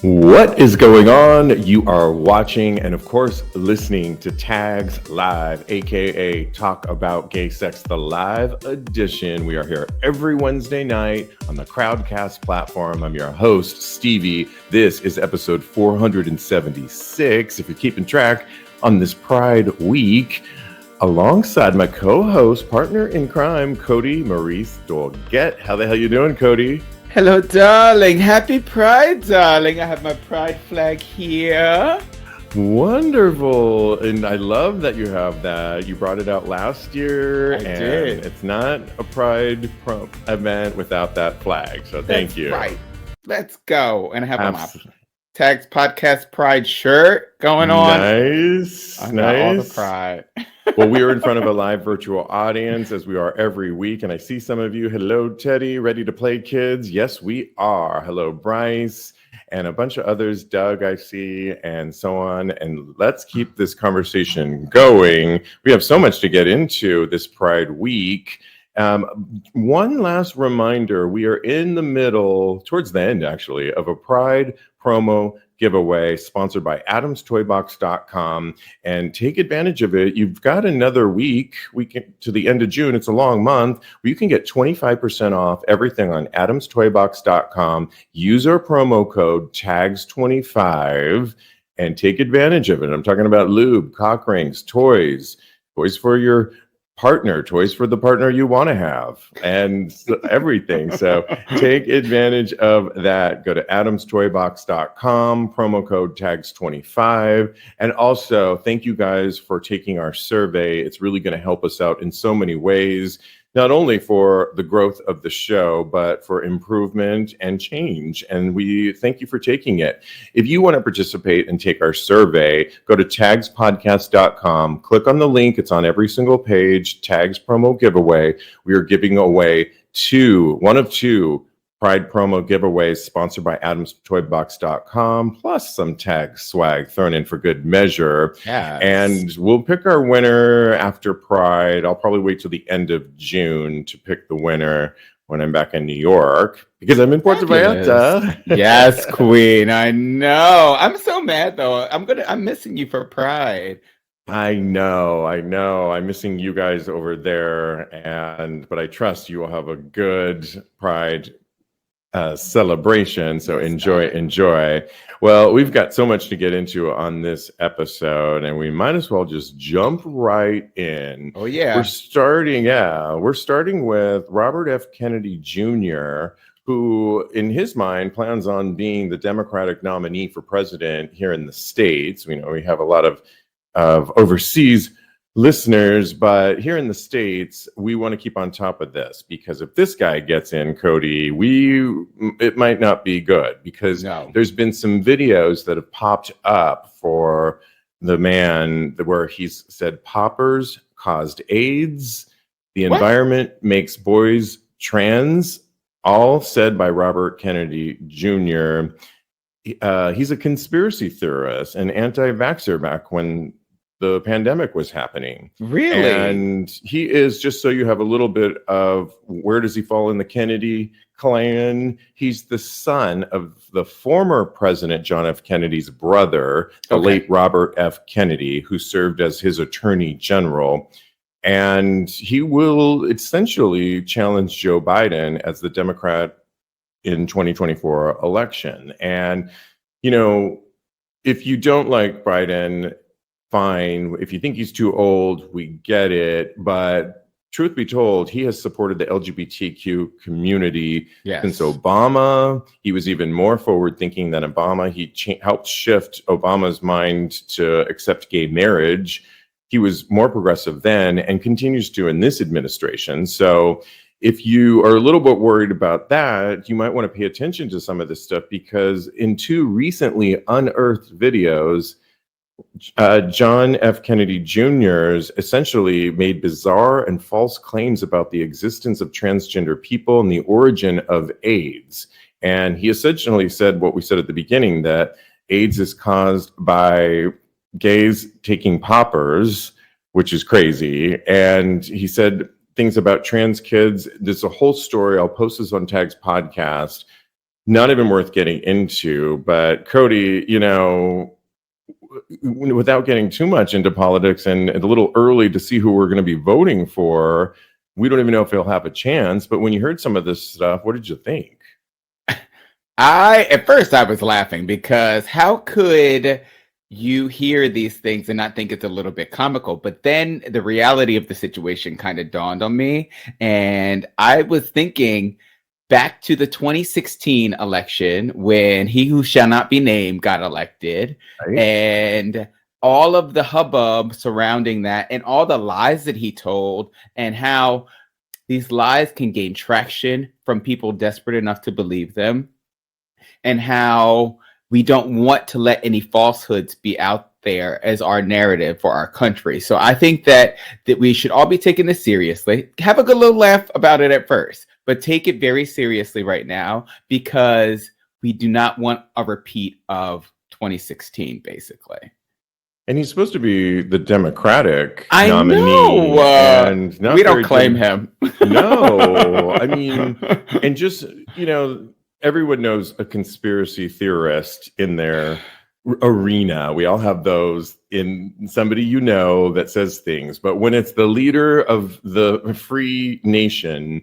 What is going on? You are watching and, of course, listening to Tags Live, aka Talk About Gay Sex, the live edition. We are here every Wednesday night on the Crowdcast platform. I'm your host, Stevie. This is episode 476. If you're keeping track on this Pride Week, alongside my co-host, partner in crime, Kodi Maurice Doggette. How the hell you doing, Kodi? Hello, darling. Happy Pride, darling. I have my Pride flag here. Wonderful. And I love that you have that. You brought it out last year. I did. It's not a Pride event without that flag. So thank you. Right. Let's go. And I have my TAGSPodcast Pride shirt going on. Nice. I got all the pride. Well, we are in front of a live virtual audience as we are every week. And I see some of you. Hello, Teddy. Ready to play, kids? Yes, we are. Hello, Bryce. And a bunch of others. Doug, I see, and so on. And let's keep this conversation going. We have so much to get into this Pride Week. One last reminder. We are in the middle, towards the end, actually, of a Pride promo giveaway sponsored by adamstoybox.com, and take advantage of it. You've got another week to the end of June. It's a long month where you can get 25% off everything on adamstoybox.com. Use our promo code TAGS25 and take advantage of it. I'm talking about lube, cock rings, toys for your partner, toys for the partner you want to have, and everything. So take advantage of that. Go to adamstoybox.com, promo code TAGS25. And also, thank you guys for taking our survey. It's really going to help us out in so many ways, not only for the growth of the show, but for improvement and change. And we thank you for taking it. If you want to participate and take our survey, go to TAGSPodcast.com, click on the link. It's on every single page, Tags promo giveaway. We are giving away one of two Pride promo giveaways sponsored by adamstoybox.com, plus some tag swag thrown in for good measure. Yes. And we'll pick our winner after Pride. I'll probably wait till the end of June to pick the winner when I'm back in New York, because I'm in Puerto Vallarta. Yes, queen. I know. I'm so mad though. I'm missing you for Pride. I know. I'm missing you guys over there, but I trust you will have a good Pride celebration. So enjoy. Well, we've got so much to get into on this episode, and we might as well just jump right in. Oh yeah. We're starting with Robert F. Kennedy Jr., who in his mind plans on being the Democratic nominee for president here in the States. We know we have a lot of overseas listeners, but here in the States, we want to keep on top of this, because if this guy gets in, Kodi, it might not be good, because there's been some videos that have popped up for the man where he's said poppers caused AIDS, the environment makes boys trans, all said by Robert Kennedy Jr. He's a conspiracy theorist, an anti-vaxxer back when the pandemic was happening. Really? And he is, just so you have a little bit of where does he fall in the Kennedy clan, he's the son of the former President John F. Kennedy's brother, the late Robert F. Kennedy, who served as his attorney general. And he will essentially challenge Joe Biden as the Democrat in 2024 election. And, if you don't like Biden, fine. If you think he's too old, we get it. But truth be told, he has supported the LGBTQ community since Obama. He was even more forward thinking than Obama. He helped shift Obama's mind to accept gay marriage. He was more progressive then and continues to in this administration. So if you are a little bit worried about that, you might want to pay attention to some of this stuff, because in two recently unearthed videos, John F. Kennedy Jr.'s essentially made bizarre and false claims about the existence of transgender people and the origin of AIDS. And he essentially said what we said at the beginning, that AIDS is caused by gays taking poppers, which is crazy. And he said things about trans kids. There's a whole story. I'll post this on Tags Podcast. not even worth getting into. But Kodi, without getting too much into politics and a little early to see who we're going to be voting for, we don't even know if he'll have a chance. But when you heard some of this stuff, what did you think? At first I was laughing because how could you hear these things and not think it's a little bit comical? But then the reality of the situation kind of dawned on me. And I was thinking back to the 2016 election when he who shall not be named got elected, right? And all of the hubbub surrounding that and all the lies that he told and how these lies can gain traction from people desperate enough to believe them, and how we don't want to let any falsehoods be out there as our narrative for our country. So I think that we should all be taking this seriously. Have a good little laugh about it at first, but take it very seriously right now, because we do not want a repeat of 2016, basically. And he's supposed to be the Democratic nominee. Know. And we don't claim him. No. I mean, and just, everyone knows a conspiracy theorist in their arena. We all have those in somebody that says things. But when it's the leader of the free nation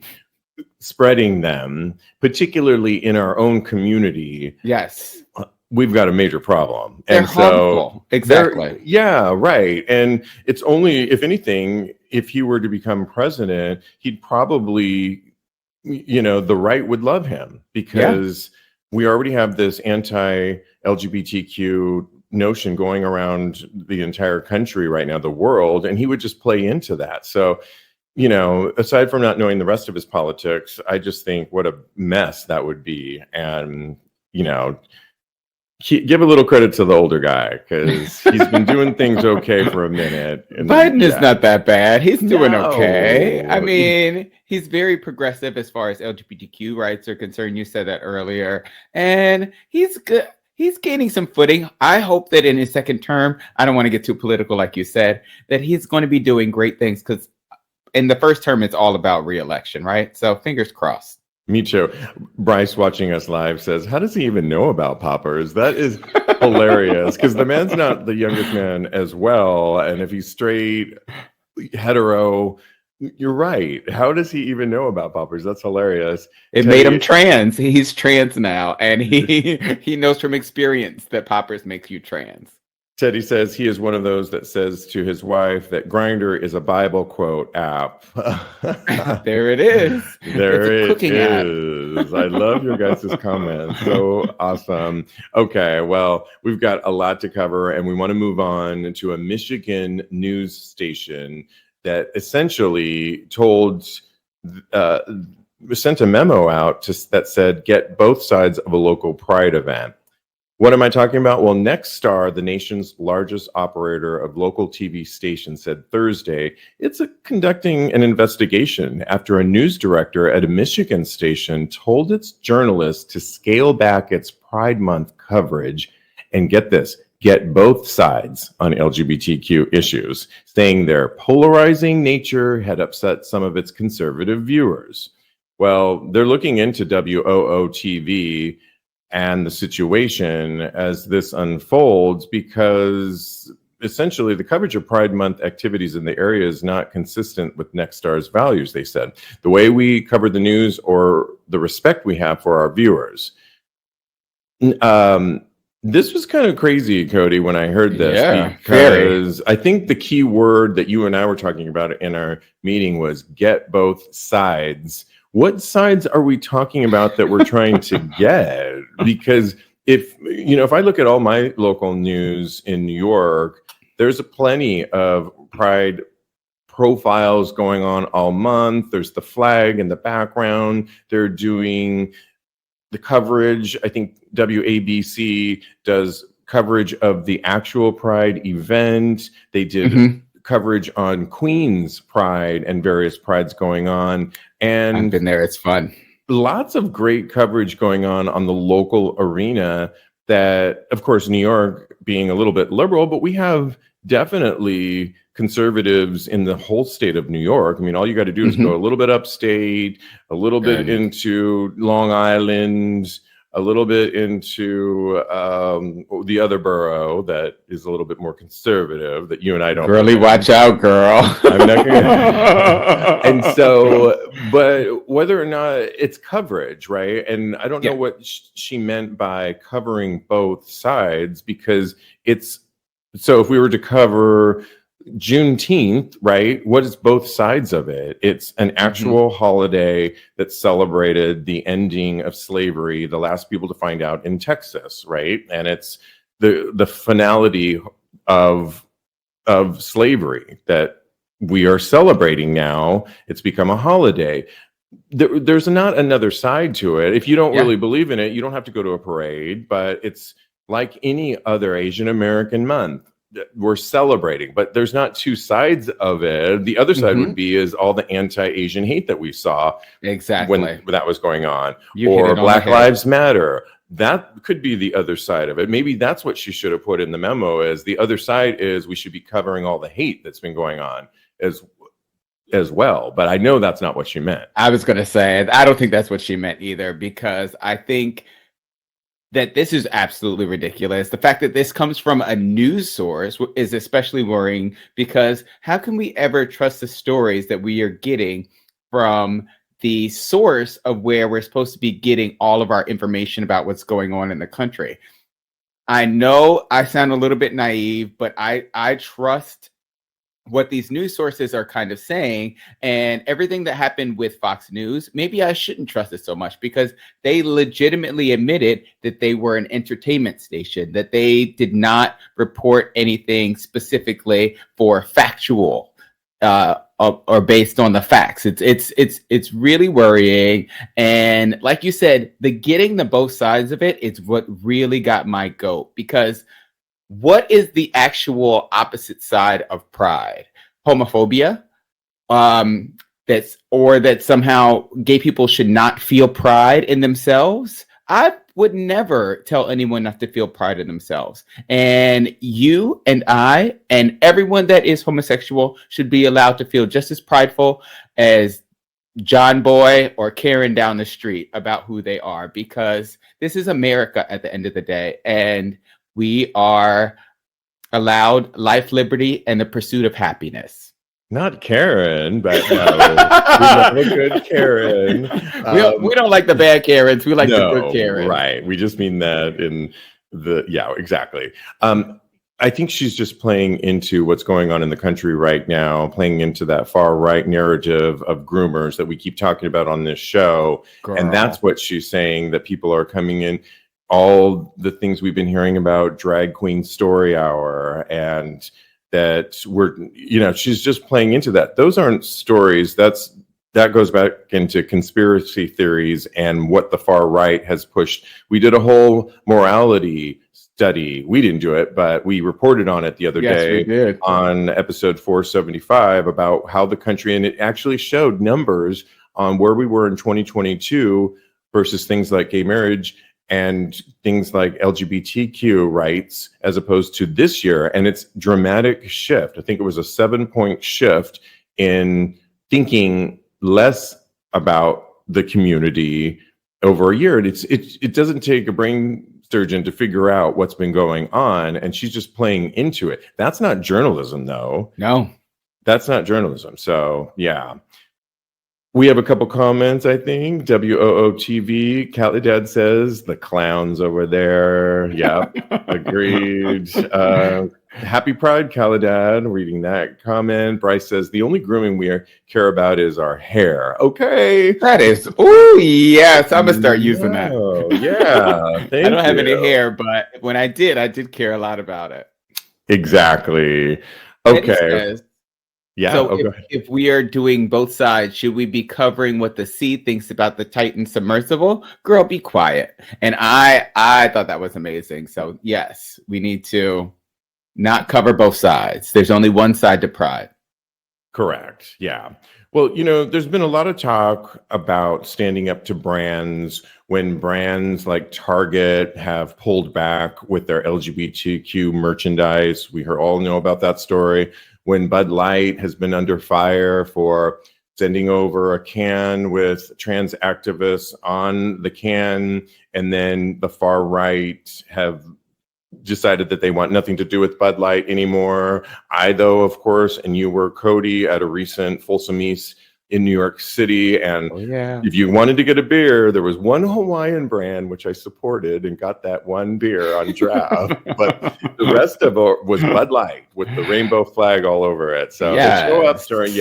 spreading them, particularly in our own community, yes, we've got a major problem. They're harmful. Exactly. Yeah, right. And it's only, if anything, if he were to become president, he'd probably, the right would love him, because we already have this anti-LGBTQ notion going around the entire country right now, the world, and he would just play into that. So, aside from not knowing the rest of his politics, I just think what a mess that would be. And, give a little credit to the older guy, because he's been doing things okay for a minute. And Biden is not that bad. He's doing okay. I mean, he's very progressive as far as LGBTQ rights are concerned. You said that earlier. And he's good. He's gaining some footing. I hope that in his second term, I don't want to get too political like you said, that he's going to be doing great things, because in the first term, it's all about re-election, right? So fingers crossed. Me too. Bryce, watching us live, says, how does he even know about poppers? That is hilarious, because the man's not the youngest man as well. And if he's straight, hetero, you're right. How does he even know about poppers? That's hilarious. It made him trans. He's trans now. And he knows from experience that poppers make you trans. Teddy says he is one of those that says to his wife that Grindr is a Bible quote app. There it is. There it is. I love your guys' comments. So awesome. Okay, well, we've got a lot to cover, and we want to move on to a Michigan news station that essentially sent a memo out that said, get both sides of a local pride event. What am I talking about? Well, Nexstar, the nation's largest operator of local TV stations, said Thursday it's conducting an investigation after a news director at a Michigan station told its journalists to scale back its Pride Month coverage and get both sides on LGBTQ issues, saying their polarizing nature had upset some of its conservative viewers. Well, they're looking into WOO-TV and the situation as this unfolds, because essentially the coverage of Pride Month activities in the area is not consistent with Nexstar's values, they said. The way we cover the news or the respect we have for our viewers. This was kind of crazy, Kodi, when I heard this, because I think the key word that you and I were talking about in our meeting was get both sides. What sides are we talking about that we're trying to get? Because if I look at all my local news in New York, there's plenty of Pride profiles going on all month. There's the flag in the background. They're doing the coverage. I think WABC does coverage of the actual Pride event. They did coverage on Queen's Pride and various prides going on. And I've been there. It's fun. Lots of great coverage going on the local arena that, of course, New York being a little bit liberal, but we have definitely conservatives in the whole state of New York. I mean, all you got to do is go a little bit upstate, a little bit into Long Island, a little bit into the other borough that is a little bit more conservative that you and I don't. Girlie, watch out, girl. I'm not gonna. And so, but whether or not it's coverage, right? And I don't know what she meant by covering both sides, because it's, so if we were to cover Juneteenth, right? What is both sides of it? It's an actual holiday that celebrated the ending of slavery, the last people to find out in Texas, right? And it's the finality of slavery that we are celebrating now. It's become a holiday. There's not another side to it. If you don't really believe in it, you don't have to go to a parade, but it's like any other Asian American month. We're celebrating, but there's not two sides of it. The other side would be is all the anti-Asian hate that we saw when that was going on, or Black Lives Matter. That could be the other side of it. Maybe that's what she should have put in the memo, is the other side is we should be covering all the hate that's been going on as well. But I know that's not what she meant. I was going to say, I don't think that's what she meant either, because I think that this is absolutely ridiculous. The fact that this comes from a news source is especially worrying, because how can we ever trust the stories that we are getting from the source of where we're supposed to be getting all of our information about what's going on in the country? I know I sound a little bit naive, but I trust what these news sources are kind of saying, and everything that happened with Fox News, maybe I shouldn't trust it so much, because they legitimately admitted that they were an entertainment station, that they did not report anything specifically for factual or based on the facts. It's really worrying. And like you said, getting the both sides of it is what really got my goat, because what is the actual opposite side of pride? Homophobia? That somehow gay people should not feel pride in themselves? I would never tell anyone not to feel pride in themselves. And you and I and everyone that is homosexual should be allowed to feel just as prideful as John Boy or Karen down the street about who they are, because this is America at the end of the day. And we are allowed life, liberty, and the pursuit of happiness. Not Karen, but no, we love a good Karen. We don't like the bad Karens. We like the good Karen. Right. We just mean that in exactly. I think she's just playing into what's going on in the country right now, playing into that far right narrative of groomers that we keep talking about on this show. Girl. And that's what she's saying, that people are coming in. All the things we've been hearing about drag queen story hour, and that she's just playing into that. Those aren't stories. That goes back into conspiracy theories and what the far right has pushed. We did a whole morality study. We didn't do it, but we reported on it the other day on episode 475 about how the country, and it actually showed numbers on where we were in 2022 versus things like gay marriage and things like LGBTQ rights as opposed to this year. And it's dramatic shift. I think it was a 7-point shift in thinking less about the community over a year. And it doesn't take a brain surgeon to figure out what's been going on. And she's just playing into it. That's not journalism, though. No, that's not journalism. So, yeah. We have a couple comments, I think. WOOTV, Calidad says, the clowns over there. Yep, agreed. Happy Pride, Calidad, reading that comment. Bryce says, the only grooming we care about is our hair. Okay. That is, oh, yes. I'm going to start using that. Yeah, I don't have any hair, but when I did care a lot about it. Exactly. Okay. Yeah. So if we are doing both sides, should we be covering what the sea thinks about the Titan submersible? Girl, be quiet. And I thought that was amazing. So yes, we need to not cover both sides. There's only one side to pride. Correct. Yeah. Well, there's been a lot of talk about standing up to brands when brands like Target have pulled back with their LGBTQ merchandise. We all know about that story. When Bud Light has been under fire for sending over a can with trans activists on the can, and then the far right have decided that they want nothing to do with Bud Light anymore. I, though, of course, and you were, Kodi, at a recent Folsom East in New York City. And if you wanted to get a beer, there was one Hawaiian brand, which I supported and got that one beer on draft. But the rest of it was Bud Light with the rainbow flag all over it. So they show up during,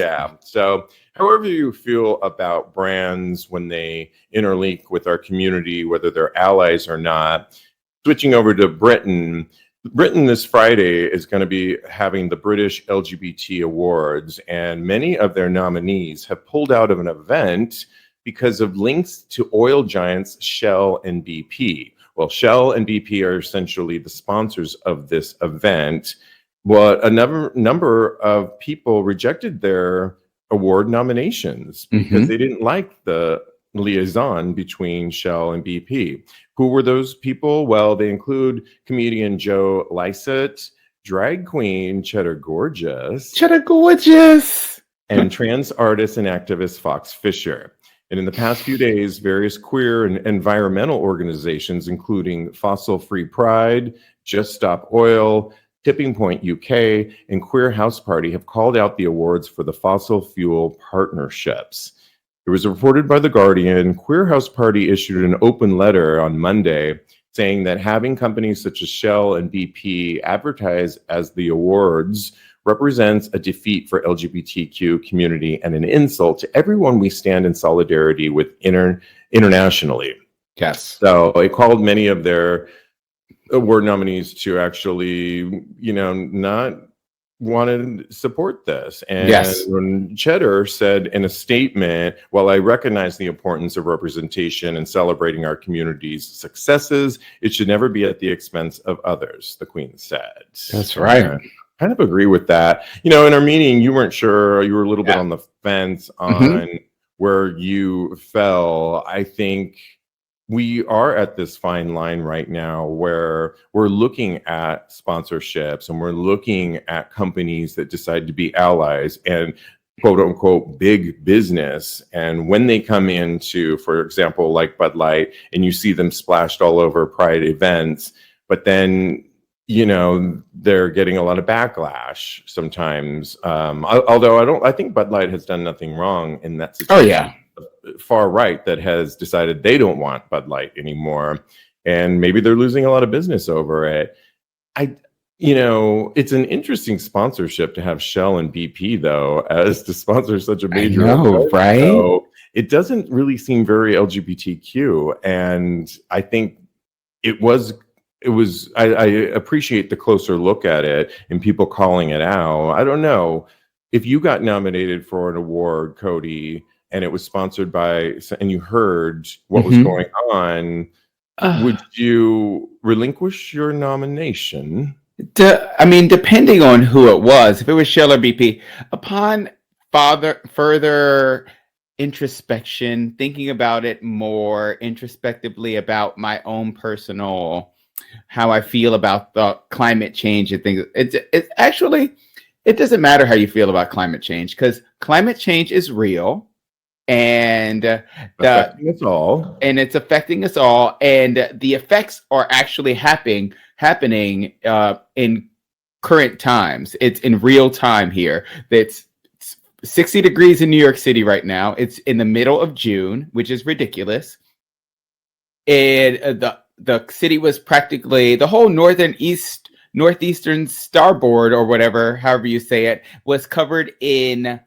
So however you feel about brands when they interlink with our community, whether they're allies or not. Switching over to Britain this Friday is going to be having the British LGBT Awards, and many of their nominees have pulled out of an event because of links to oil giants Shell and BP. Well, Shell and BP are essentially the sponsors of this event. Well, a number of people rejected their award nominations because they didn't like the liaison between Shell and BP. Who were those people? Well, they include comedian Joe Lycett, drag queen Cheddar Gorgeous, and trans artist and activist Fox Fisher. And in the past few days, various queer and environmental organizations, including Fossil Free Pride, Just Stop Oil, Tipping Point UK, and Queer House Party have called out the awards for the fossil fuel partnerships. It was reported by The Guardian. Queer House Party issued an open letter on Monday saying that having companies such as Shell and BP advertise as the awards represents a defeat for LGBTQ community and an insult to everyone we stand in solidarity with internationally. Yes. So it called many of their award nominees to actually, not want to support this. And when Cheddar said in a statement, while I recognize the importance of representation and celebrating our community's successes, it should never be at the expense of others, the Queen said. That's right. I kind of agree with that. In our meeting, you weren't sure, you were a little bit on the fence on where you fell. I think we are at this fine line right now where we're looking at sponsorships and we're looking at companies that decide to be allies and quote unquote big business. And when they come into, for example, like Bud Light, and you see them splashed all over Pride events, but then, they're getting a lot of backlash sometimes. Although I think Bud Light has done nothing wrong in that situation. Oh, yeah. Far right that has decided they don't want Bud Light anymore, and maybe they're losing a lot of business over it. It's an interesting sponsorship to have Shell and BP, though, as to sponsor such a major event. Right? So it doesn't really seem very LGBTQ, and I think it was. I appreciate the closer look at it and people calling it out. I don't know if you got nominated for an award, Kodi, and it was sponsored by, and you heard what was going on, would you relinquish your nomination? Depending on who it was, if it was Shell or BP, upon further introspection, thinking about it more introspectively about my own personal, how I feel about the climate change and things, it's actually, it doesn't matter how you feel about climate change, because climate change is real. And affecting us all, and it's affecting us all, and the effects are actually happening in current times. It's in real time here. It's 60 degrees in New York City right now. It's in the middle of June, which is ridiculous. And the city was practically, the whole northeastern starboard, or whatever, however you say it, was covered in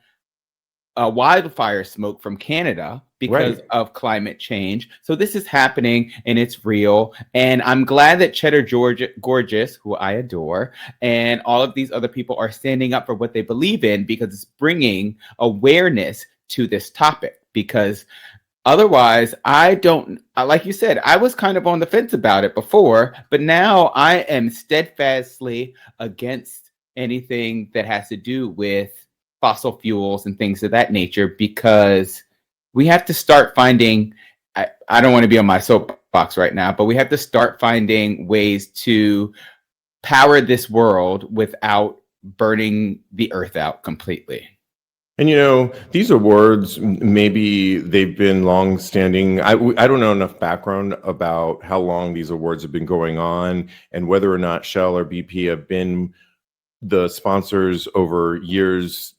wildfire smoke from Canada because of climate change. So this is happening and it's real. And I'm glad that Cheddar Gorgeous, who I adore, and all of these other people are standing up for what they believe in, because it's bringing awareness to this topic. Because otherwise, like you said, I was kind of on the fence about it before, but now I am steadfastly against anything that has to do with fossil fuels and things of that nature, because we have to start finding, I don't want to be on my soapbox right now, but we have to start finding ways to power this world without burning the earth out completely. And these awards, maybe they've been long-standing. I don't know enough background about how long these awards have been going on and whether or not Shell or BP have been the sponsors over years,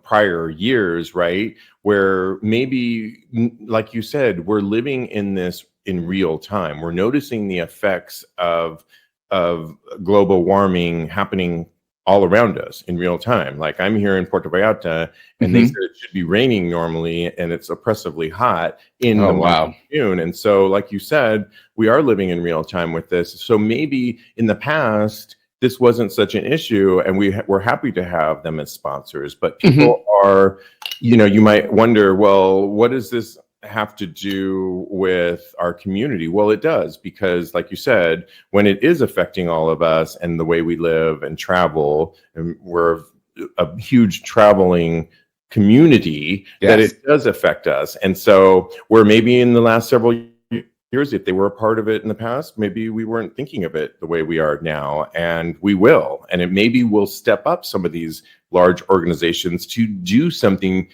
prior years, right? Where maybe, like you said, we're living in this in real time. We're noticing the effects of global warming happening all around us in real time. Like I'm here in Puerto Vallarta, and they said it should be raining normally, and it's oppressively hot in the month of June. And so, like you said, we are living in real time with this. So maybe in the past, this wasn't such an issue, and we're happy to have them as sponsors. But people are, you might wonder, well, what does this have to do with our community? Well, it does, because like you said, when it is affecting all of us and the way we live and travel, and we're a huge traveling community, that it does affect us. And so where maybe in the last several years, if they were a part of it in the past, maybe we weren't thinking of it the way we are now, and we will. And it maybe will step up some of these large organizations to do something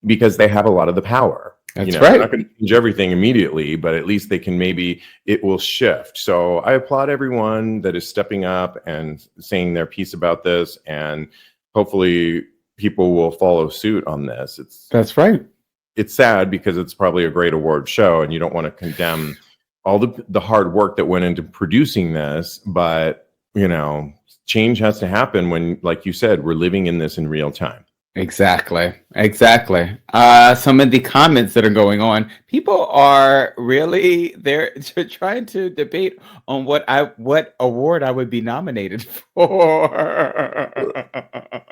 because they have a lot of the power. That's right. They're not going to change everything immediately, but at least they can, maybe it will shift. So I applaud everyone that is stepping up and saying their piece about this, and hopefully people will follow suit on this. That's right. It's sad because it's probably a great award show, and you don't want to condemn all the hard work that went into producing this, but change has to happen when, like you said, we're living in this in real time. Exactly. Some of the comments that are going on, people are really, they're trying to debate on what award I would be nominated for.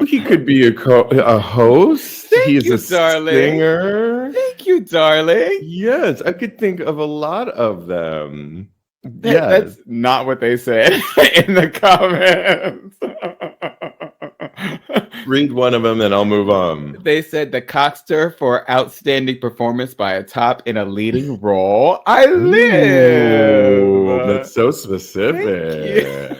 He could be a host. He's a singer. Thank you, darling. Yes, I could think of a lot of them. That's not what they said in the comments. Read one of them and I'll move on. They said the Coxter for outstanding performance by a top in a leading role. I live. Ooh, that's so specific.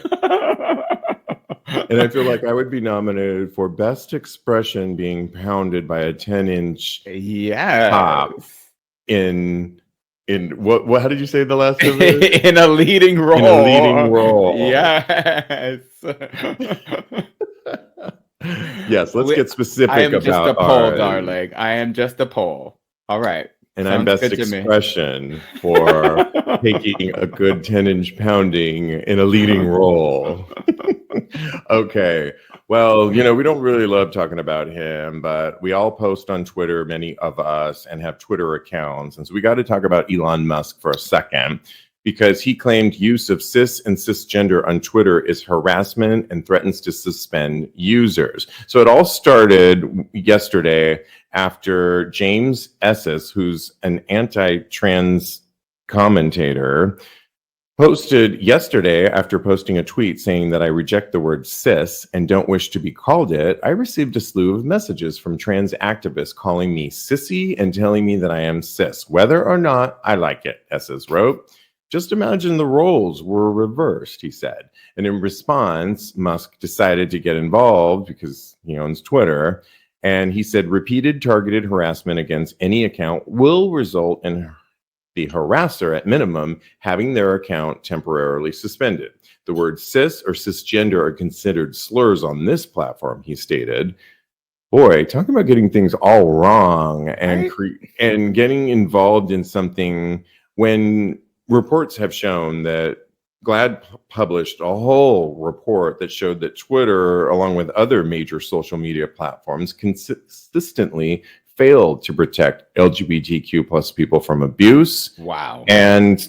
And I feel like I would be nominated for best expression being pounded by a 10-inch top in what? How did you say the last of it? In a leading role. In a leading role. Yes. Yes, let's get specific about. I am just a poll, darling. I am just a poll. All right. And I'm best expression for taking a good 10-inch pounding in a leading role. Okay. Well, we don't really love talking about him, but we all post on Twitter, many of us, and have Twitter accounts. And so we got to talk about Elon Musk for a second, because he claimed use of cis and cisgender on Twitter is harassment and threatens to suspend users. So it all started yesterday after James Esses, who's an anti-trans commentator, posted yesterday, after posting a tweet saying that I reject the word cis and don't wish to be called it, I received a slew of messages from trans activists calling me sissy and telling me that I am cis, whether or not I like it, Esses wrote. Just imagine the roles were reversed, he said. And in response, Musk decided to get involved because he owns Twitter. And he said repeated targeted harassment against any account will result in the harasser, at minimum, having their account temporarily suspended. The words cis or cisgender are considered slurs on this platform, he stated. Boy, talk about getting things all wrong and getting involved in something when reports have shown that GLAAD published a whole report that showed that Twitter, along with other major social media platforms, consistently failed to protect LGBTQ plus people from abuse. Wow. And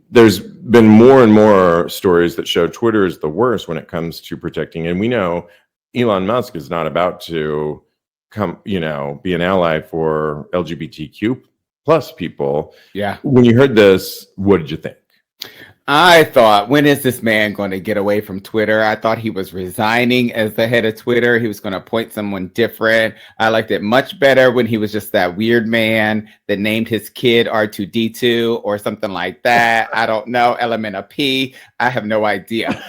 there's been more and more stories that show Twitter is the worst when it comes to protecting. And we know Elon Musk is not about to be an ally for LGBTQ plus people. Yeah. When you heard this, what did you think? I thought, when is this man going to get away from Twitter? I thought he was resigning as the head of Twitter. He was going to appoint someone different. I liked it much better when he was just that weird man that named his kid R2D2 or something like that. I don't know, element of P. I have no idea.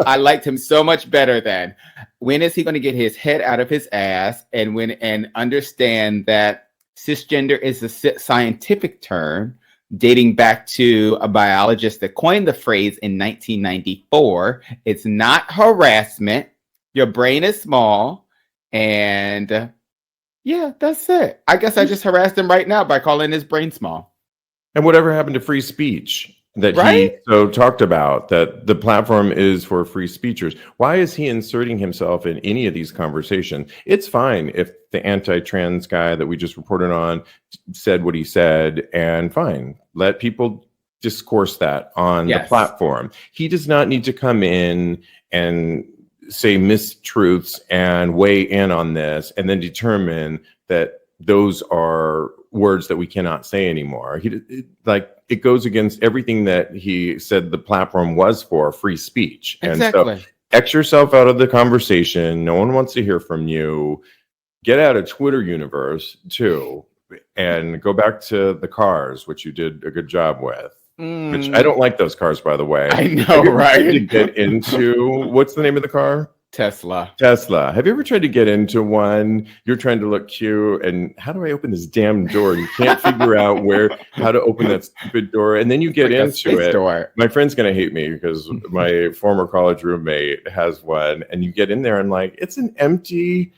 I liked him so much better then. When is he going to get his head out of his ass and understand that cisgender is a scientific term dating back to a biologist that coined the phrase in 1994. It's not harassment. Your brain is small. And yeah, that's it. I guess I just harassed him right now by calling his brain small. And whatever happened to free speech that he so talked about, that the platform is for free speechers? Why is he inserting himself in any of these conversations? It's fine if the anti-trans guy that we just reported on said what he said, and fine, let people discourse that on the platform. He does not need to come in and say mistruths and weigh in on this and then determine that those are words that we cannot say anymore. It goes against everything that he said the platform was for, free speech. Exactly. And so X yourself out of the conversation. No one wants to hear from you. Get out of Twitter universe too, and go back to the cars, which you did a good job with. Which I don't like those cars, by the way. I know, right? To get into, what's the name of the car? Tesla. Have you ever tried to get into one? You're trying to look cute, and how do I open this damn door? You can't figure out how to open that stupid door, and then you get into it. Door. My friend's gonna hate me because my former college roommate has one, and you get in there and it's an empty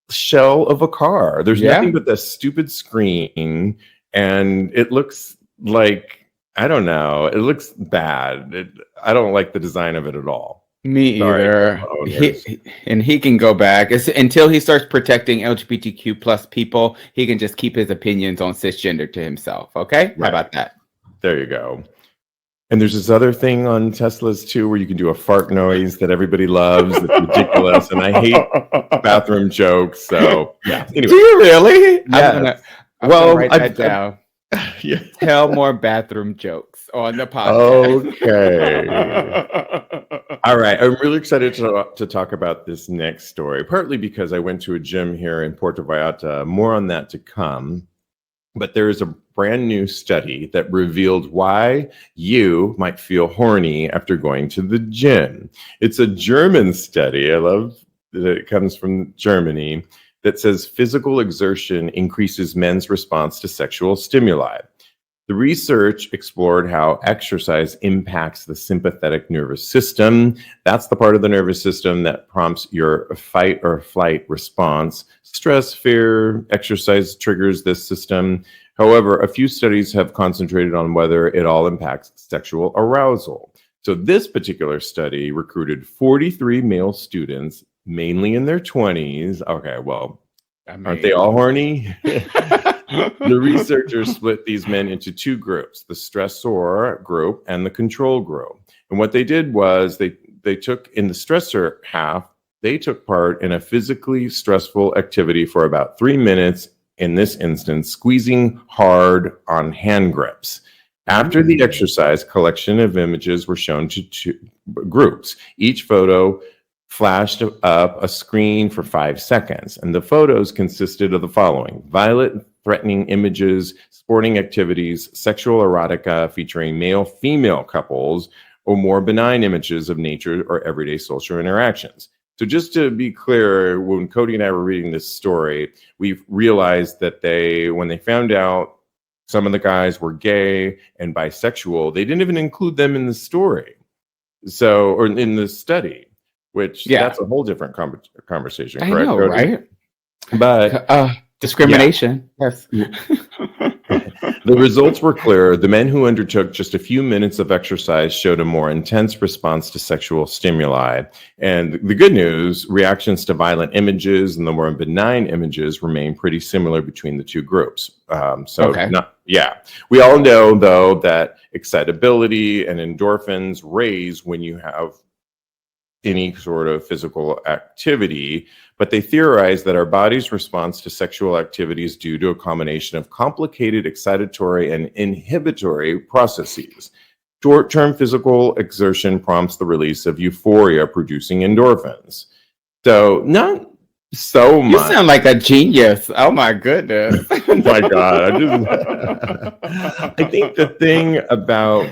shell of a car. There's nothing but this stupid screen, and it looks like, I don't know, it looks bad. I don't like the design of it at all. Me either. He can go back until he starts protecting LGBTQ plus people. He can just keep his opinions on cisgender to himself. Okay, How about that? There you go. And there's this other thing on Teslas too, where you can do a fart noise that everybody loves. It's ridiculous, and I hate bathroom jokes. So yeah. Anyway. Do you really? Yeah. I'm gonna write that down. Yeah. Tell more bathroom jokes on the podcast. Okay. All right. I'm really excited to talk about this next story, partly because I went to a gym here in Puerto Vallarta. More on that to come. But there is a brand new study that revealed why you might feel horny after going to the gym. It's a German study. I love that it comes from Germany. That says physical exertion increases men's response to sexual stimuli. The research explored how exercise impacts the sympathetic nervous system. That's the part of the nervous system that prompts your fight or flight response. Stress, fear, exercise triggers this system. However, a few studies have concentrated on whether it all impacts sexual arousal. So this particular study recruited 43 male students, mainly in their 20s. Okay, well, aren't they all horny? The researchers split these men into two groups, the stressor group and the control group. And what they did was they took, in the stressor half, they took part in a physically stressful activity for about 3 minutes, in this instance, squeezing hard on hand grips. After the exercise, collection of images were shown to two groups. Each photo flashed up a screen for 5 seconds, and the photos consisted of the following: violent, threatening images, sporting activities, sexual erotica featuring male-female couples, or more benign images of nature or everyday social interactions. So just to be clear, when Kodi and I were reading this story, we've realized that when they found out some of the guys were gay and bisexual, they didn't even include them in the story. So, or in the study, which that's a whole different conversation. I know, right? But discrimination. Yes. The results were clear. The men who undertook just a few minutes of exercise showed a more intense response to sexual stimuli. And the good news, reactions to violent images and the more benign images remain pretty similar between the two groups. We all know, though, that excitability and endorphins raise when you have any sort of physical activity, but they theorize that our body's response to sexual activity is due to a combination of complicated excitatory and inhibitory processes. Short-term physical exertion prompts the release of euphoria, producing endorphins. So not so much. You sound like a genius. Oh my goodness. Oh my God. I think the thing about,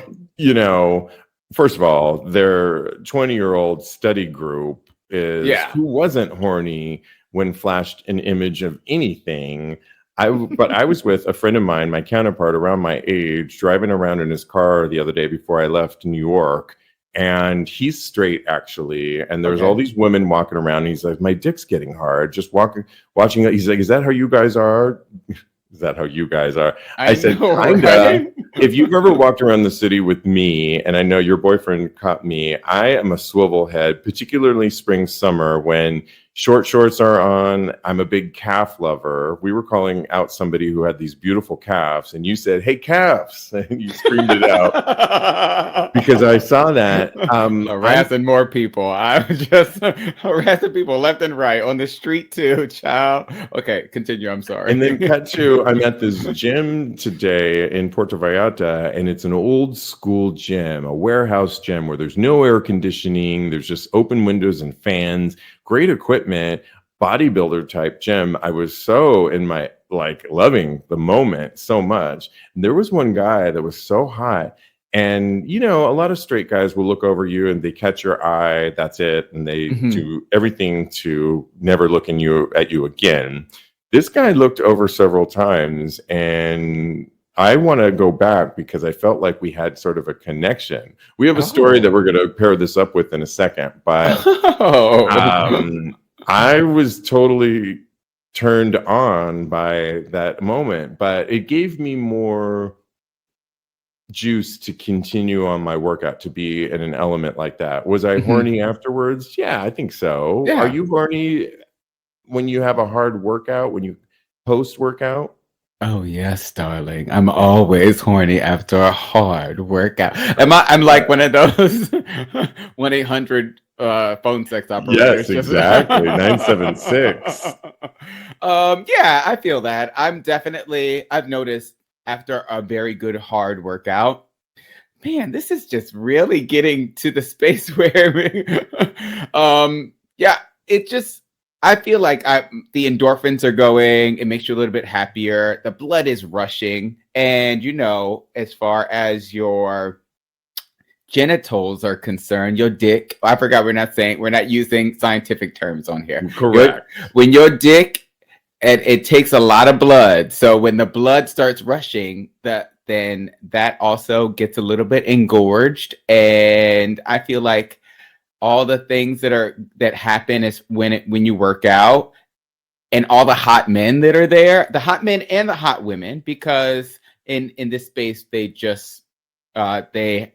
first of all, their 20-year-old study group is who wasn't horny when flashed an image of anything. But I was with a friend of mine, my counterpart around my age, driving around in his car the other day before I left New York. And he's straight, actually. And there's all these women walking around. And he's like, my dick's getting hard. Just watching. He's like, is that how you guys are? Is that how you guys are? I said, kinda. Right? If you've ever walked around the city with me, and I know your boyfriend caught me, I am a swivel head, particularly spring, summer, when short shorts are on. I'm a big calf lover. We were calling out somebody who had these beautiful calves, and you said, hey, calves, and you screamed it out because I saw that. Harassing more people. I was just harassing people left and right on the street too, child. Okay, continue. I'm sorry. And then cut to, I'm at this gym today in Puerto Vallarta, and it's an old school gym, a warehouse gym where there's no air conditioning. There's just open windows and fans, great equipment, bodybuilder type gym. I was so in my, loving the moment so much. There was one guy that was so hot. And, a lot of straight guys will look over you and they catch your eye. That's it. And they do everything to never look at you again. This guy looked over several times, and I want to go back because I felt like we had sort of a connection. We have a story that we're going to pair this up with in a second, but I was totally turned on by that moment, but it gave me more juice to continue on my workout, to be in an element like that. Was I horny afterwards? Yeah, I think so. Yeah. Are you horny when you have a hard workout, when you post-workout? Oh yes, darling. I'm always horny after a hard workout. I'm like one of those 1-800 phone sex operators. Yes, exactly. 976. Yeah, I feel that. I've noticed after a very good hard workout, man, this is just really getting to the space where I feel like the endorphins are going. It makes you a little bit happier. The blood is rushing. And, as far as your genitals are concerned, your dick, I forgot we're not using scientific terms on here. Correct. When your dick, and it takes a lot of blood. So when the blood starts rushing, then that also gets a little bit engorged. And I feel like all the things that happen is when you work out, and all the hot men that are there, the hot men and the hot women, because in this space they just they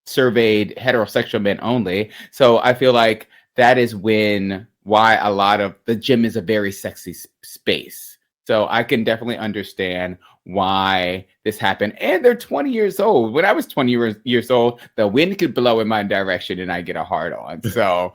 surveyed heterosexual men only. So I feel like that is why a lot of the gym is a very sexy space. So I can definitely understand why this happened. And they're 20 years old. When I was 20 years old, the wind could blow in my direction and I get a hard on. So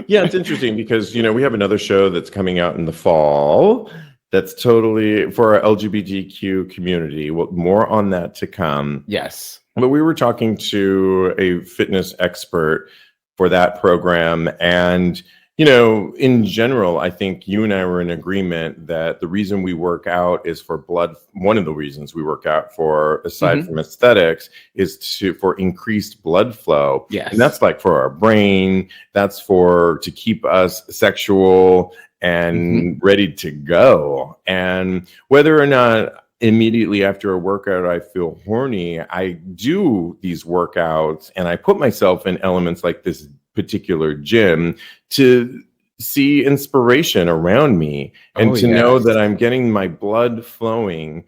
yeah, it's interesting because, we have another show that's coming out in the fall that's totally for our LGBTQ community. Well, more on that to come. Yes. But we were talking to a fitness expert for that program, and in general, I think you and I were in agreement that the reason we work out is for blood. One of the reasons we work out for, aside from aesthetics, is for increased blood flow. Yes. And that's like for our brain. That's to keep us sexual and ready to go. And whether or not immediately after a workout I feel horny, I do these workouts and I put myself in elements like this particular gym to see inspiration around me and know that I'm getting my blood flowing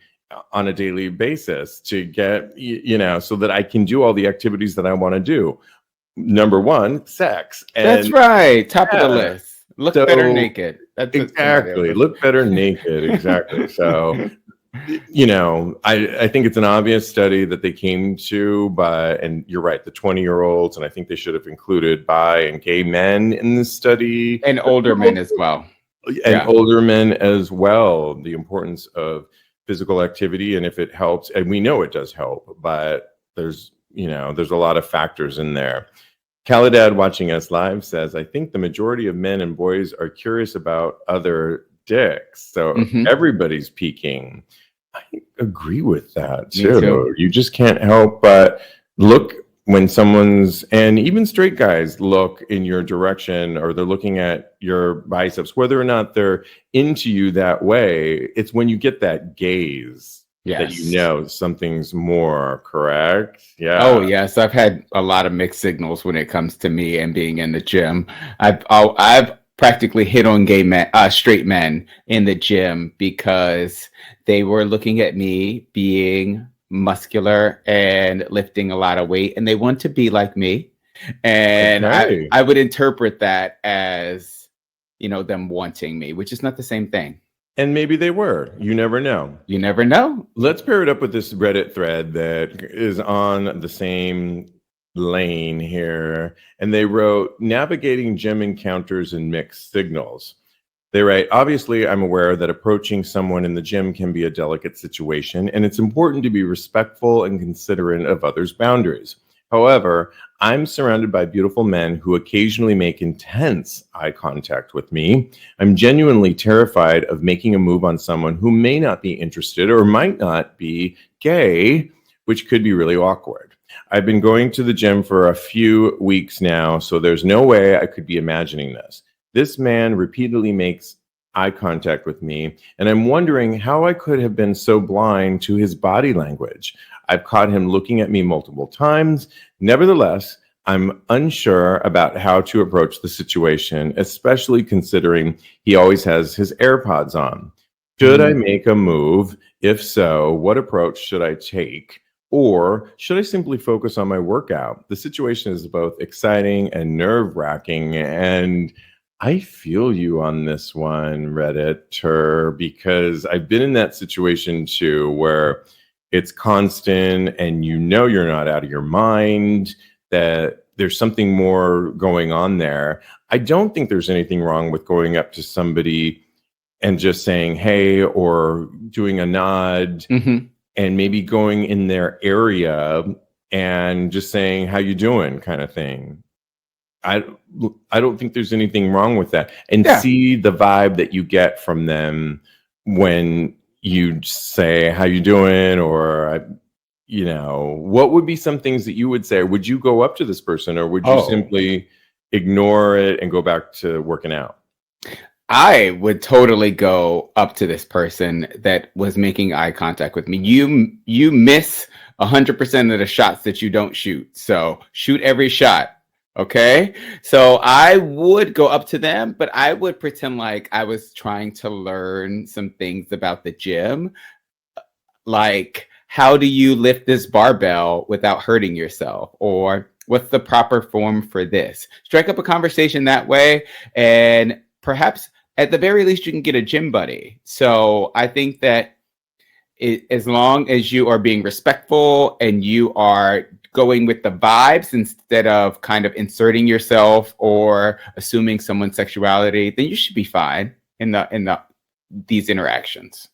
on a daily basis to get, so that I can do all the activities that I want to do. Number one, sex. And that's right. Top of the list. Look better naked. Exactly. Look better naked. Exactly. So I think it's an obvious study that they came to, and you're right, the 20-year-olds, and I think they should have included bi and gay men in this study. And older men as well. And older men as well. The importance of physical activity, and if it helps, and we know it does help, but there's a lot of factors in there. Caladad watching us live says, I think the majority of men and boys are curious about other dicks. So everybody's peeking. I agree with that too. You just can't help but look when someone's, and even straight guys look in your direction, or they're looking at your biceps, whether or not they're into you that way, it's when you get that gaze that you know something's more, correct? Yeah. Oh, yes. I've had a lot of mixed signals when it comes to me and being in the gym. I've practically hit on straight men in the gym because they were looking at me being muscular and lifting a lot of weight, and they want to be like me. And I would interpret that as, them wanting me, which is not the same thing. And maybe they were. You never know. You never know. Let's pair it up with this Reddit thread that is on the same lane here. And they wrote, navigating gym encounters and mixed signals. They write, obviously, I'm aware that approaching someone in the gym can be a delicate situation, and it's important to be respectful and considerate of others' boundaries. However, I'm surrounded by beautiful men who occasionally make intense eye contact with me. I'm genuinely terrified of making a move on someone who may not be interested or might not be gay, which could be really awkward. I've been going to the gym for a few weeks now, so there's no way I could be imagining this. This man repeatedly makes eye contact with me, and I'm wondering how I could have been so blind to his body language. I've caught him looking at me multiple times. Nevertheless, I'm unsure about how to approach the situation, especially considering he always has his AirPods on. Should I make a move? If so, what approach should I take? Or should I simply focus on my workout? The situation is both exciting and nerve-wracking, and I feel you on this one, Redditor, because I've been in that situation too, where it's constant and you're not out of your mind, that there's something more going on there. I don't think there's anything wrong with going up to somebody and just saying, hey, or doing a nod, and maybe going in their area and just saying, how you doing, kind of thing. I don't think there's anything wrong with that. And see the vibe that you get from them when you say, how you doing? Or, what would be some things that you would say? Would you go up to this person, or would you simply ignore it and go back to working out? I would totally go up to this person that was making eye contact with me. You miss 100% of the shots that you don't shoot. So shoot every shot. Okay, so I would go up to them, but I would pretend like I was trying to learn some things about the gym. Like, how do you lift this barbell without hurting yourself? Or what's the proper form for this? Strike up a conversation that way, and perhaps at the very least you can get a gym buddy. So I think that as long as you are being respectful and you are going with the vibes instead of kind of inserting yourself or assuming someone's sexuality, then you should be fine in these interactions.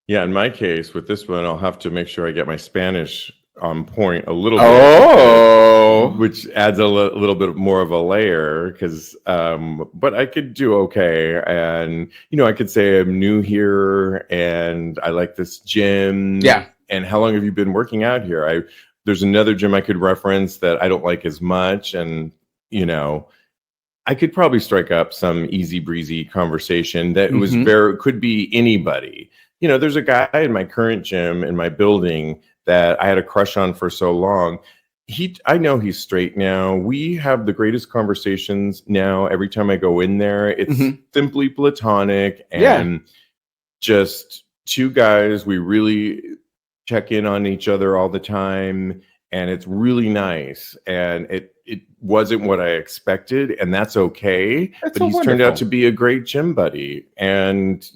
Yeah, in my case with this one, I'll have to make sure I get my Spanish on point a little bit. Oh, which adds a little bit more of a layer, because but I could do okay. And I could say I'm new here and I like this gym. Yeah. And how long have you been working out here? There's another gym I could reference that I don't like as much, and I could probably strike up some easy breezy conversation that was could be anybody. There's a guy in my current gym in my building that I had a crush on for so long. I know he's straight now. We have the greatest conversations now. Every time I go in there, it's simply platonic and just two guys. We really check in on each other all the time, and it's really nice. And it wasn't what I expected, and that's okay. But he's turned out to be a great gym buddy, and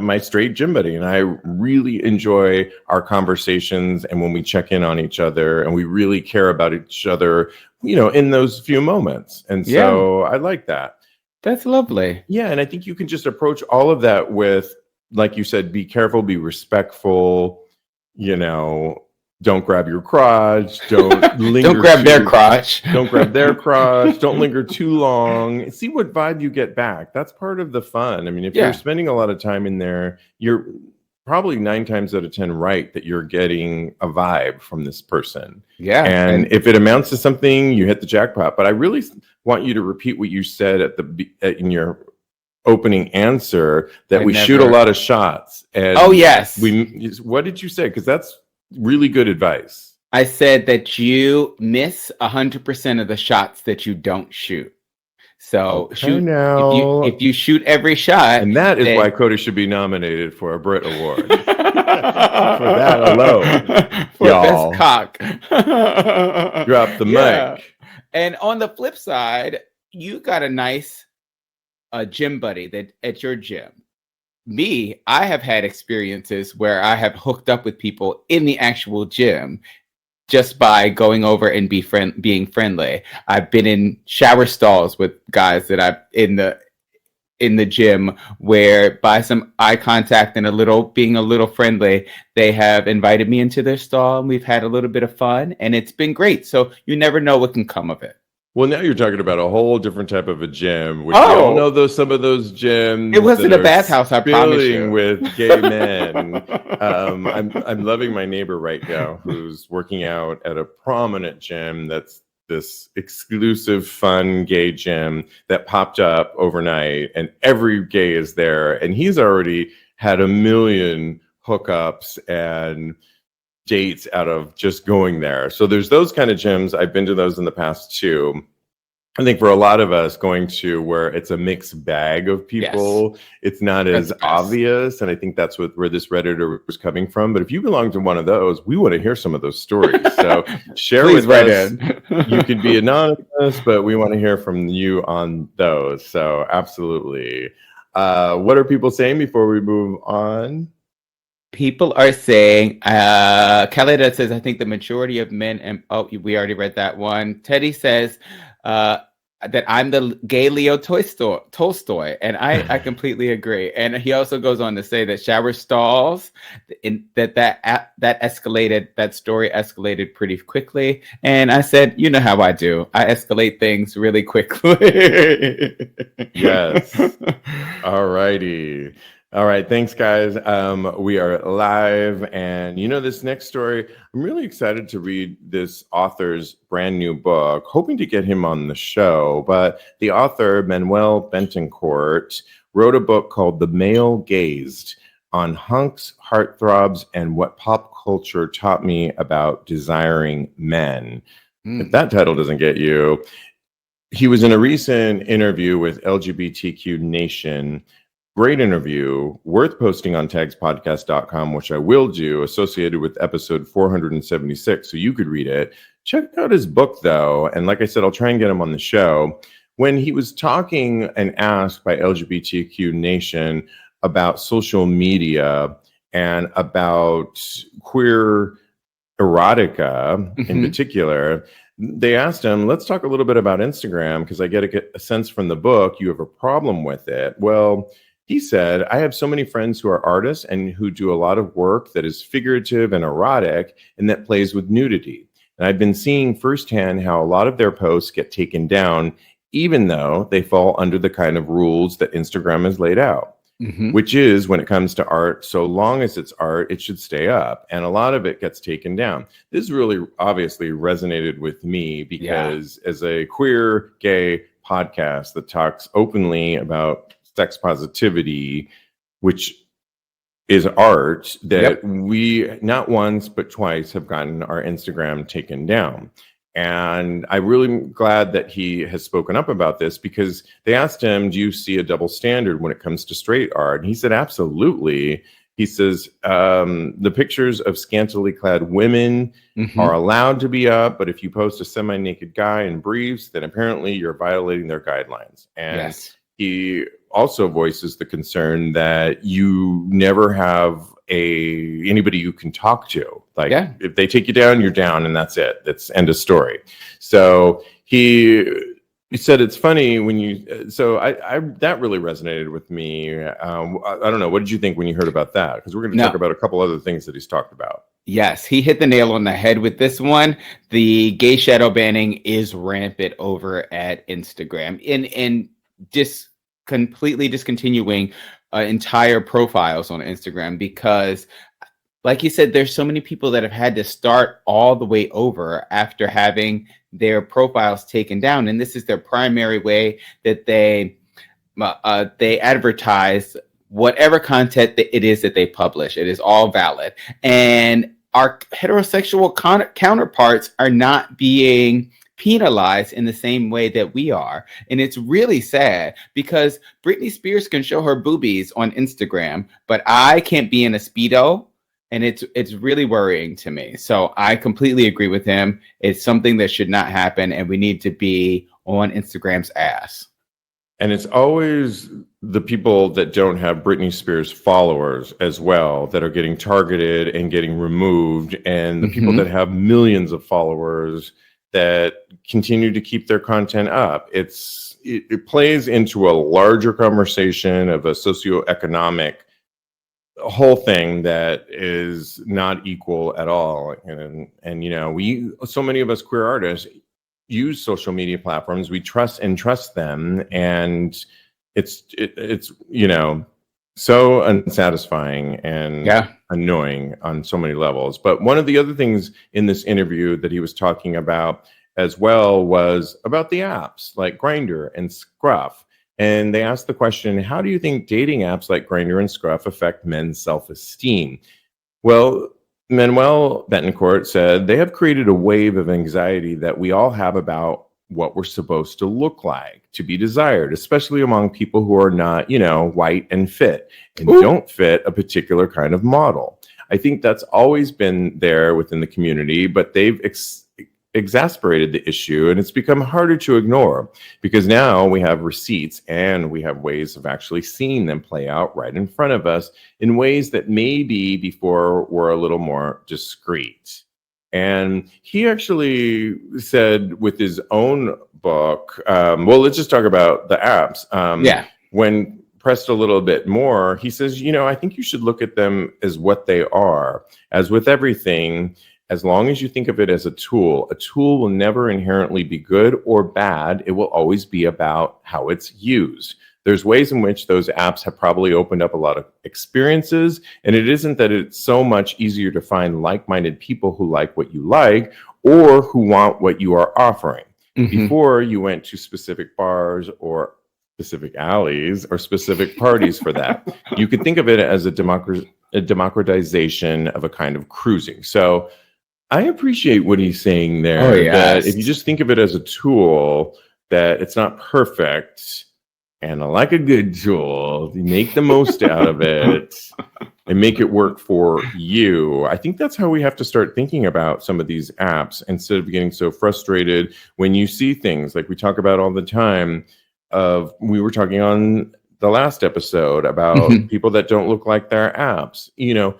my straight gym buddy, and I really enjoy our conversations and when we check in on each other, and we really care about each other, in those few moments. And so I like that. That's lovely. Yeah, and I think you can just approach all of that with, like you said, be careful, be respectful. Don't grab your crotch. Don't linger. Don't grab their crotch. Don't grab their crotch. Don't linger too long. See what vibe you get back. That's part of the fun. I mean, if you're spending a lot of time in there, probably 9 times out of 10 right that you're getting a vibe from this person. Yeah. And if it amounts to something, you hit the jackpot. But I really want you to repeat what you said in your opening answer, that we shoot a lot of shots. And yes. What did you say? Because that's really good advice. I said that you miss 100% of the shots that you don't shoot. So shoot now. If you shoot every shot, and that is why Kodi should be nominated for a Brit Award for that alone. For y'all. Best cock. Drop the mic. And on the flip side, you got a nice gym buddy that at your gym. Me, I have had experiences where I have hooked up with people in the actual gym just by going over and being friendly. I've been in shower stalls with guys that I've in the gym where by some eye contact and being a little friendly, they have invited me into their stall and we've had a little bit of fun and it's been great. So you never know what can come of it. Well, now you're talking about a whole different type of a gym, which we all know some of those gyms. It wasn't a bathhouse, I promise you. With gay men. I'm loving my neighbor right now who's working out at a prominent gym that's this exclusive, fun gay gym that popped up overnight, and every gay is there. And he's already had a million hookups and dates out of just going there. So there's those kind of gyms. I've been to those in the past too. I think for a lot of us going to where it's a mixed bag of people, it's not as obvious. And I think that's where this Redditor was coming from. But if you belong to one of those, we want to hear some of those stories. So share with us. You can be anonymous, but we want to hear from you on those. So absolutely. What are people saying before we move on? People are saying, Khalida says, I think the majority of men, and we already read that one. Teddy says that I'm the gay Leo Tolstoy, and I completely agree. And he also goes on to say that shower stalls, that story escalated pretty quickly. And I said, you know how I do. I escalate things really quickly. Yes. All righty. All right. Thanks, guys. We are live. And this next story, I'm really excited to read this author's brand new book, hoping to get him on the show. But the author, Manuel Bentoncourt, wrote a book called The Male Gazed on Hunks, Heartthrobs, and What Pop Culture Taught Me About Desiring Men. If that title doesn't get you, he was in a recent interview with LGBTQ Nation. Great interview, worth posting on TAGSPodcast.com, which I will do, associated with episode 476, so you could read it. Check out his book, though, and like I said, I'll try and get him on the show. When he was talking and asked by LGBTQ Nation about social media and about queer erotica in particular, they asked him, let's talk a little bit about Instagram, because I get a sense from the book you have a problem with it. Well, he said, I have so many friends who are artists and who do a lot of work that is figurative and erotic and that plays with nudity. And I've been seeing firsthand how a lot of their posts get taken down, even though they fall under the kind of rules that Instagram has laid out, which is when it comes to art, so long as it's art, it should stay up. And a lot of it gets taken down. This really obviously resonated with me because as a queer gay podcast that talks openly about sex positivity, which is art, that we not once but twice have gotten our Instagram taken down. And I'm really glad that he has spoken up about this, because they asked him, do you see a double standard when it comes to straight art? And he said, absolutely. He says, the pictures of scantily clad women are allowed to be up, but if you post a semi-naked guy in briefs, then apparently you're violating their guidelines. And he also voices the concern that you never have anybody you can talk to. Like if they take you down, you're down, and that's it. That's end of story. So he said it's funny when you. So I that really resonated with me. I don't know. What did you think when you heard about that? Because we're going to talk about a couple other things that he's talked about. Yes, he hit the nail on the head with this one. The gay shadow banning is rampant over at Instagram. In completely discontinuing entire profiles on Instagram because, like you said, there's so many people that have had to start all the way over after having their profiles taken down, and this is their primary way that they advertise whatever content that it is that they publish. It is all valid, and our heterosexual counterparts are not being penalized in the same way that we are. And it's really sad because Britney Spears can show her boobies on Instagram, but I can't be in a Speedo. And it's really worrying to me. So I completely agree with him. It's something that should not happen, and we need to be on Instagram's ass. And it's always the people that don't have Britney Spears followers as well that are getting targeted and getting removed, and the people that have millions of followers that continue to keep their content up. It plays into a larger conversation of a socioeconomic whole thing that is not equal at all. And you know, so many of us queer artists use social media platforms. We trust them, and it's you know, so unsatisfying and annoying on so many levels. But one of the other things in this interview that he was talking about as well was about the apps like Grindr and Scruff. And they asked the question, how do you think dating apps like Grindr and Scruff affect men's self-esteem? Well, Manuel Betancourt said they have created a wave of anxiety that we all have about what we're supposed to look like, to be desired, especially among people who are not, you know, white and fit and don't fit a particular kind of model. I think that's always been there within the community, but they've exasperated the issue, and it's become harder to ignore because now we have receipts and we have ways of actually seeing them play out right in front of us in ways that maybe before were a little more discreet. And he actually said with his own book, well, let's just talk about the apps. When pressed a little bit more, he says, you know, I think you should look at them as what they are. As with everything, as long as you think of it as a tool will never inherently be good or bad. It will always be about how it's used. There's ways in which those apps have probably opened up a lot of experiences, and it isn't that it's so much easier to find like-minded people who like what you like or who want what you are offering. Before, you went to specific bars or specific alleys or specific parties for that. You could think of it as a democratization of a kind of cruising. So I appreciate what he's saying there. That if you just think of it as a tool, that it's not perfect, and like a good tool, you make the most out of it and make it work for you. I think that's how we have to start thinking about some of these apps instead of getting so frustrated when you see things like we talk about all the time. We were talking on the last episode about people that don't look like their apps. You know,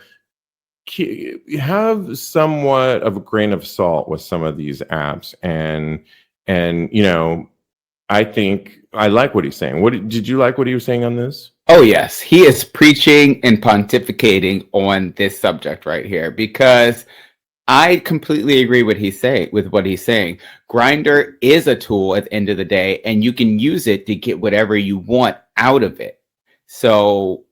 have somewhat of a grain of salt with some of these apps, and you know, I think I like what he's saying. Did you like what he was saying on this? Oh yes, he is preaching and pontificating on this subject right here because I completely agree with what he's saying. Grindr is a tool at the end of the day, and you can use it to get whatever you want out of it. So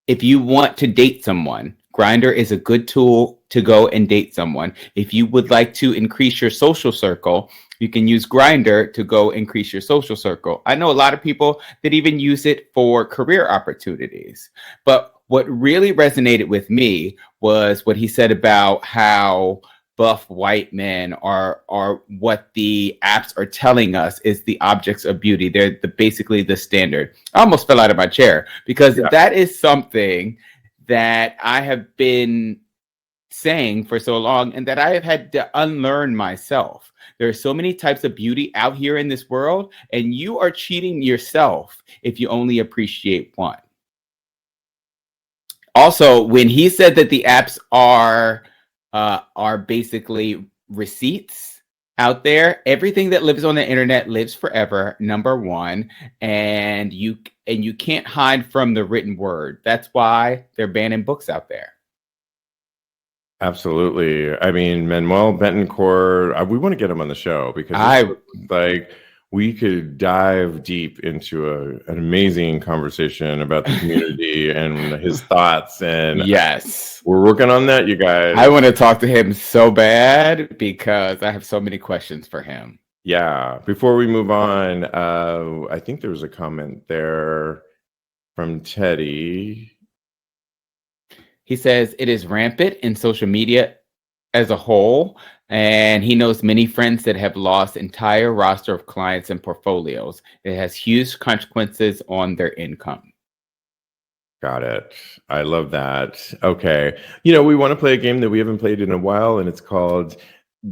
if you want to date someone, Grindr is a good tool to go and date someone. If you would like to increase your social circle, you can use Grindr to go increase your social circle. I know a lot of people that even use it for career opportunities. But what really resonated with me was what he said about how buff white men are what the apps are telling us is the objects of beauty. They're basically the standard. I almost fell out of my chair because that is something that I have been saying for so long and that I have had to unlearn myself. There are so many types of beauty out here in this world, and you are cheating yourself if you only appreciate one. Also, when he said that the apps are basically receipts out there, everything that lives on the internet lives forever, number one, and you can't hide from the written word. That's why they're banning books out there. Absolutely. I mean, Manuel Betancourt, we want to get him on the show because we could dive deep into an amazing conversation about the community and his thoughts. And Yes. we're working on that, you guys. I want to talk to him so bad because I have so many questions for him. Yeah. Before we move on, I think there was a comment there from Teddy. He says it is rampant in social media as a whole, and he knows many friends that have lost entire roster of clients and portfolios. It has huge consequences on their income. Got it. I love that. Okay. We want to play a game that we haven't played in a while, and it's called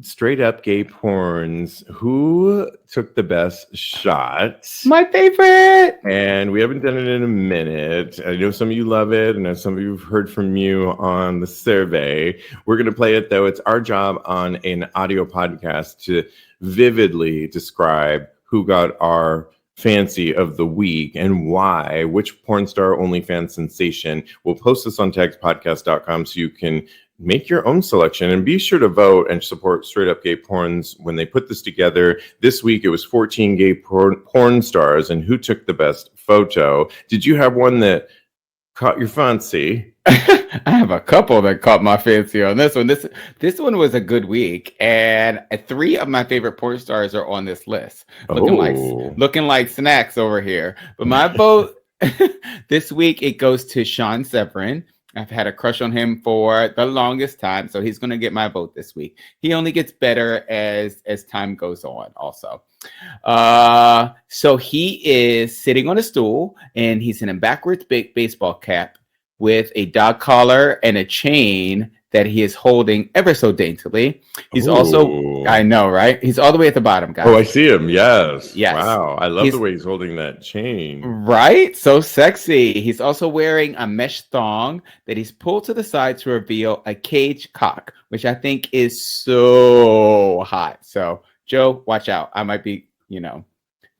Straight Up Gay Porns. Who took the best shot? My favorite. And we haven't done it in a minute. I know some of you love it, and some of you have heard from you on the survey. We're going to play it, though. It's our job on an audio podcast to vividly describe who got our fancy of the week and why, which porn star OnlyFans sensation. We'll post this on TAGSPodcast.com so you can make your own selection, and be sure to vote and support Straight Up Gay Porns when they put this together. This week it was 14 gay porn stars, and who took the best photo. Did you have one that caught your fancy? I have a couple that caught my fancy on this one. This one was a good week, and 3 of my favorite porn stars are on this list. Looking like snacks over here. But my vote this week, it goes to Sean Severin. I've had a crush on him for the longest time, so he's going to get my vote this week. He only gets better as time goes on also. So he is sitting on a stool, and he's in a backwards baseball cap with a dog collar and a chain that he is holding ever so daintily. He's also, I know, right? He's all the way at the bottom, guys. Oh, I see him. Yes. Yes. Wow. I love the way he's holding that chain. Right? So sexy. He's also wearing a mesh thong that he's pulled to the side to reveal a cage cock, which I think is so hot. So, Joe, watch out. I might be,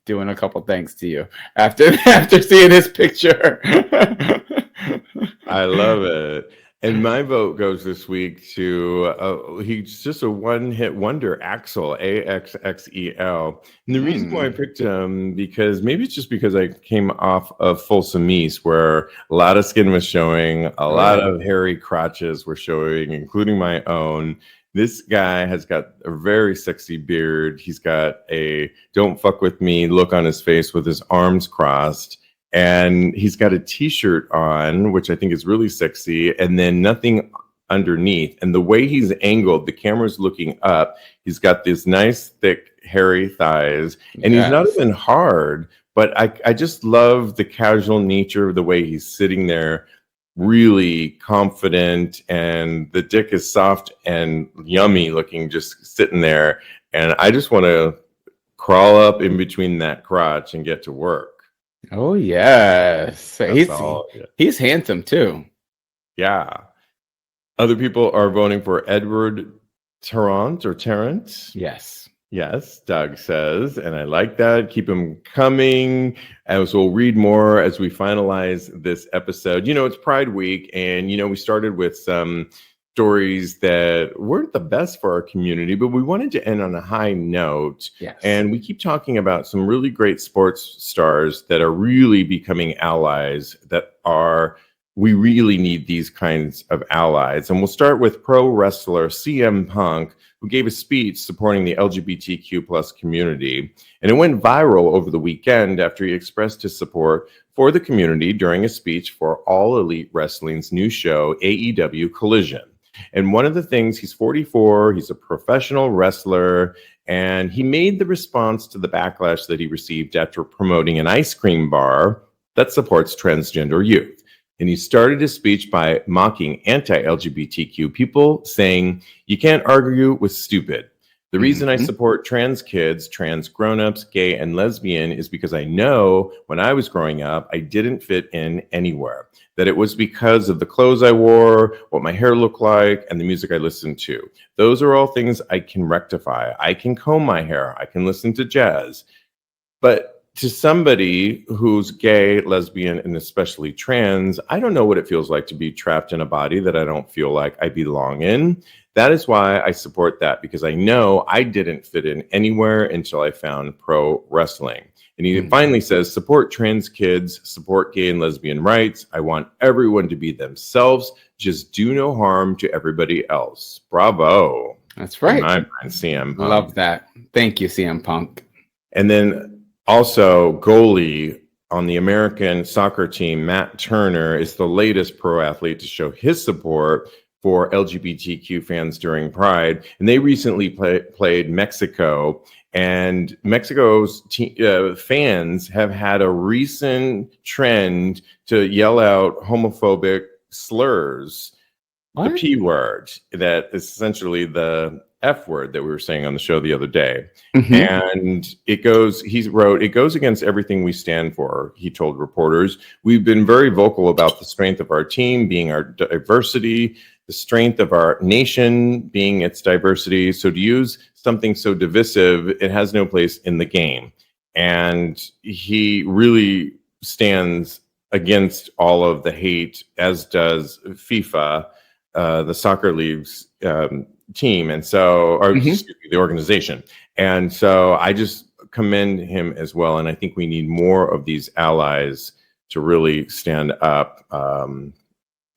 doing a couple things to you after seeing this picture. I love it. And my vote goes this week to, he's just a one-hit wonder, Axel, Axxel. And the reason why I picked him, because maybe it's just because I came off of Folsom East, where a lot of skin was showing, a lot of hairy crotches were showing, including my own. This guy has got a very sexy beard. He's got a "don't fuck with me" look on his face with his arms crossed. And he's got a t-shirt on, which I think is really sexy, and then nothing underneath. And the way he's angled, the camera's looking up. He's got this nice, thick, hairy thighs, and he's not even hard. But I just love the casual nature of the way he's sitting there, really confident, and the dick is soft and yummy looking, just sitting there. And I just want to crawl up in between that crotch and get to work. Oh yes, he's handsome too. Yeah. Other people are voting for Edward Tarrant. Yes, Doug says, and I like that. Keep them coming, as we'll read more as we finalize this episode. It's Pride Week, and we started with some stories that weren't the best for our community, but we wanted to end on a high note. Yes. And we keep talking about some really great sports stars that are really becoming allies, we really need these kinds of allies. And we'll start with pro wrestler CM Punk, who gave a speech supporting the LGBTQ plus community. And it went viral over the weekend after he expressed his support for the community during a speech for All Elite Wrestling's new show, AEW Collision. And one of the things, he's 44, he's a professional wrestler, and he made the response to the backlash that he received after promoting an ice cream bar that supports transgender youth. And he started his speech by mocking anti-LGBTQ people, saying, "You can't argue with stupid. The reason I support trans kids, trans grown-ups, gay and lesbian is because I know when I was growing up, I didn't fit in anywhere. That it was because of the clothes I wore, what my hair looked like, and the music I listened to. Those are all things I can rectify. I can comb my hair. I can listen to jazz. But to somebody who's gay, lesbian, and especially trans, I don't know what it feels like to be trapped in a body that I don't feel like I belong in. That is why I support that, because I know I didn't fit in anywhere until I found pro wrestling. And he finally says, support trans kids, support gay and lesbian rights. I want everyone to be themselves. Just do no harm to everybody else. Bravo. That's right. My friend CM Punk. Love that. Thank you, CM Punk. And then also goalie on the American soccer team, Matt Turner, is the latest pro athlete to show his support for LGBTQ fans during Pride. And they recently played Mexico. And Mexico's fans have had a recent trend to yell out homophobic slurs. What? The P word, that is essentially the F word that we were saying on the show the other day. And he wrote, it goes against everything we stand for, he told reporters. We've been very vocal about the strength of our team being our diversity, the strength of our nation being its diversity. So to use something so divisive, it has no place in the game. And he really stands against all of the hate, as does FIFA, the soccer league's team, and so, or excuse me, the organization. And so I just commend him as well. And I think we need more of these allies to really stand up and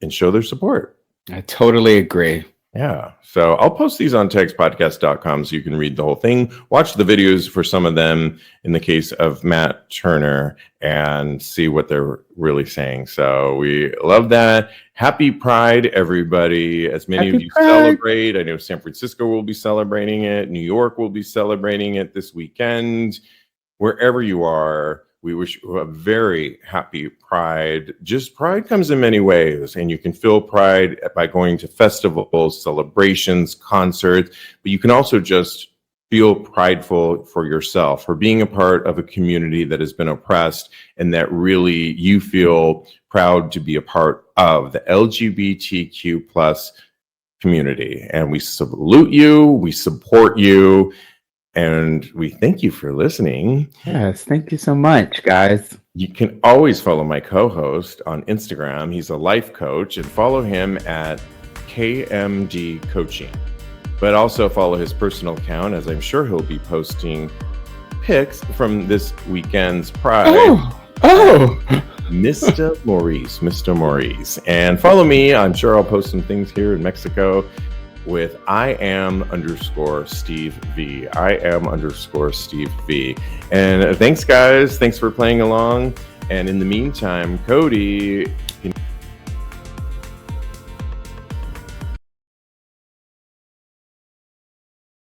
show their support. I totally agree. Yeah. So I'll post these on TAGSPodcast.com so you can read the whole thing, watch the videos for some of them in the case of Matt Turner, and see what they're really saying. So we love that. Happy Pride, everybody. As many of you celebrate, I know San Francisco will be celebrating it. New York will be celebrating it this weekend. Wherever you are, we wish you a very happy Pride. Just Pride comes in many ways, and you can feel Pride by going to festivals, celebrations, concerts, but you can also just feel prideful for yourself, for being a part of a community that has been oppressed and that really you feel proud to be a part of, the LGBTQ plus community. And we salute you, we support you, and we thank you for listening. Yes, thank you so much, guys. You can always follow my co-host on Instagram. He's a life coach, and follow him at KMD Coaching. But also follow his personal account, as I'm sure he'll be posting pics from this weekend's Pride. Oh, Mr. Maurice. And follow me. I'm sure I'll post some things here in Mexico with I am_Steve V. I am_Steve V. And thanks, guys. Thanks for playing along. And in the meantime, Kodi,